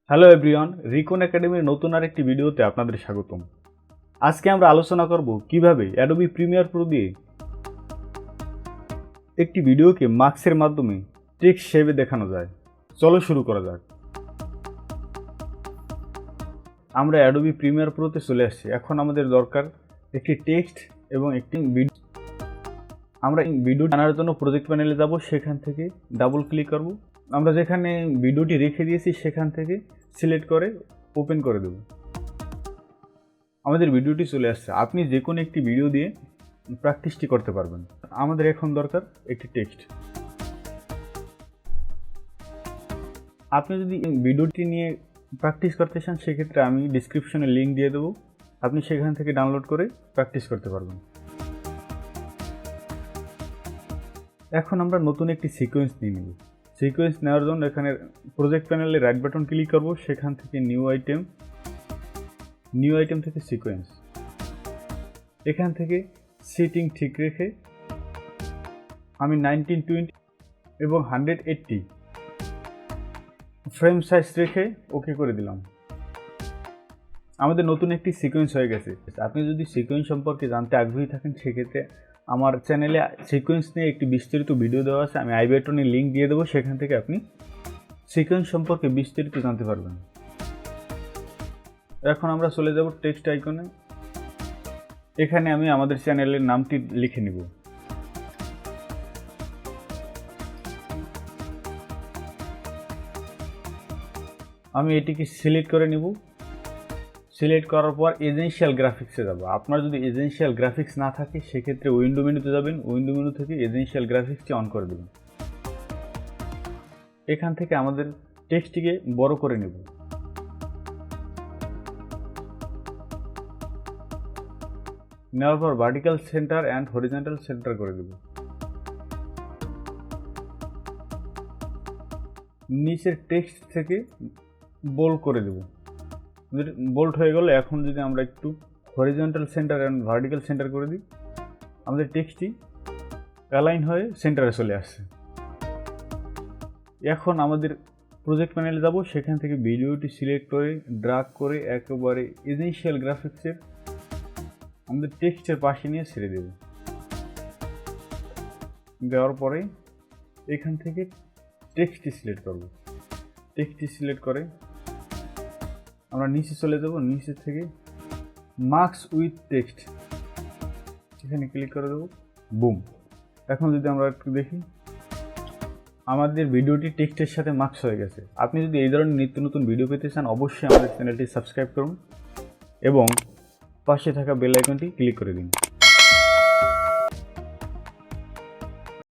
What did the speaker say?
Hello everyone, রিকন একাডেমির নতুন আরেকটি ভিডিওতে আপনাদের স্বাগতম। আজকে আমরা আলোচনা করব কিভাবে অ্যাডোবি প্রিমিয়ার প্রো দিয়ে একটি ভিডিওকে মার্কসের মাধ্যমে টেক্সট হিসেবে দেখানো যায়। চলো শুরু করা যাক। আমরা অ্যাডোবি প্রিমিয়ার প্রোতে চলে আসছি। এখন আমাদের দরকার একটি টেক্সট এবং একটি ভিডিও। আমরা ভিডিও আনার জন্য প্রজেক্ট প্যানেলে যাব, সেখান থেকে ডাবল ক্লিক করব। আমরা যেখানে ভিডিওটি রেখে দিয়েছি সেখান থেকে সিলেক্ট করে ওপেন করে দেব। আমাদের ভিডিওটি চলে আসছে। আপনি যে কোনো একটি ভিডিও দিয়ে প্র্যাকটিসটি করতে পারবেন। আমাদের এখন দরকার একটি টেক্সট। আপনি যদি ভিডিওটি নিয়ে প্র্যাকটিস করতে চান সেক্ষেত্রে আমি ডিসক্রিপশনে লিঙ্ক দিয়ে দেবো, আপনি সেখান থেকে ডাউনলোড করে প্র্যাকটিস করতে পারবেন। এখন আমরা নতুন একটি সিকোয়েন্স নিয়ে নেব। সিকোয়েন্স নেওয়ার জন্য এখানে প্রজেক্ট প্যানেলে রাইট বাটন ক্লিক করব, সেখান থেকে নিউ আইটেম থেকে সিকোয়েন্স। এখান থেকে সেটিং ঠিক রেখে আমি 1920 এবং 180 ফ্রেম সাইজ রেখে ওকে করে দিলাম। আমাদের নতুন একটি সিকোয়েন্স হয়ে গেছে। আপনি যদি সিকোয়েন্স সম্পর্কে জানতে আগ্রহী থাকেন সেক্ষেত্রে আমার চ্যানেলে সিকোয়েন্স নিয়ে একটি বিস্তারিত ভিডিও দেওয়া আছে, আমি আই বাটনে লিঙ্ক দিয়ে দেবো, সেখান থেকে আপনি সিকোয়েন্স সম্পর্কে বিস্তারিত জানতে পারবেন। এখন আমরা চলে যাব টেক্সট আইকনে। এখানে আমি আমাদের চ্যানেলের নামটি লিখে নিব। আমি এটিকে সিলেক্ট করে নিব। সিলেক্ট করার পর এজেন্সিয়াল গ্রাফিক্সে যাব। আপনার যদি এজেন্সিয়াল গ্রাফিক্স না থাকে সেক্ষেত্রে উইন্ডো মেনুতে যাবেন, উইন্ডো মেনু থেকে এজেন্সিয়াল গ্রাফিক্সটি অন করে দেবেন। এখান থেকে আমাদের টেক্সটটিকে বড় করে নেব। নেওয়ার পর vertical centre and horizontal centre করে দেব। নিচের টেক্সট থেকে বোল্ড করে দেব। বোল্ড হয়ে গেল। এখন যদি আমরা একটু horizontal centre and vertical centre করে দিই, আমাদের টেক্সটটি অ্যালাইন হয়ে সেন্টারে চলে আসছে। এখন আমাদের প্রজেক্ট প্যানেলে যাব, সেখান থেকে ভিডিওটি সিলেক্ট করে ড্র্যাগ করে একেবারে এজেন্সিয়াল গ্রাফিক্সের আমাদের টেক্সটের পাশে নিয়ে ছেড়ে দেব। দেওয়ার পরে এখান থেকে টেক্সটটি সিলেক্ট করব। টেক্সটটি সিলেক্ট করে আমরা নিচে চলে যাব। নিচে থেকে মার্কস উইথ টেক্সট এখানে ক্লিক করে দেবো। বুম। এখন যদি আমরা একটু দেখি, আমাদের ভিডিওটি টেক্সটের সাথে মার্কস হয়ে গেছে। আপনি যদি এই ধরনের নিত্য নতুন ভিডিও পেতে চান অবশ্যই আমাদের চ্যানেলটি সাবস্ক্রাইব করুন এবং পাশে থাকা বেল আইকনটি ক্লিক করে দিন।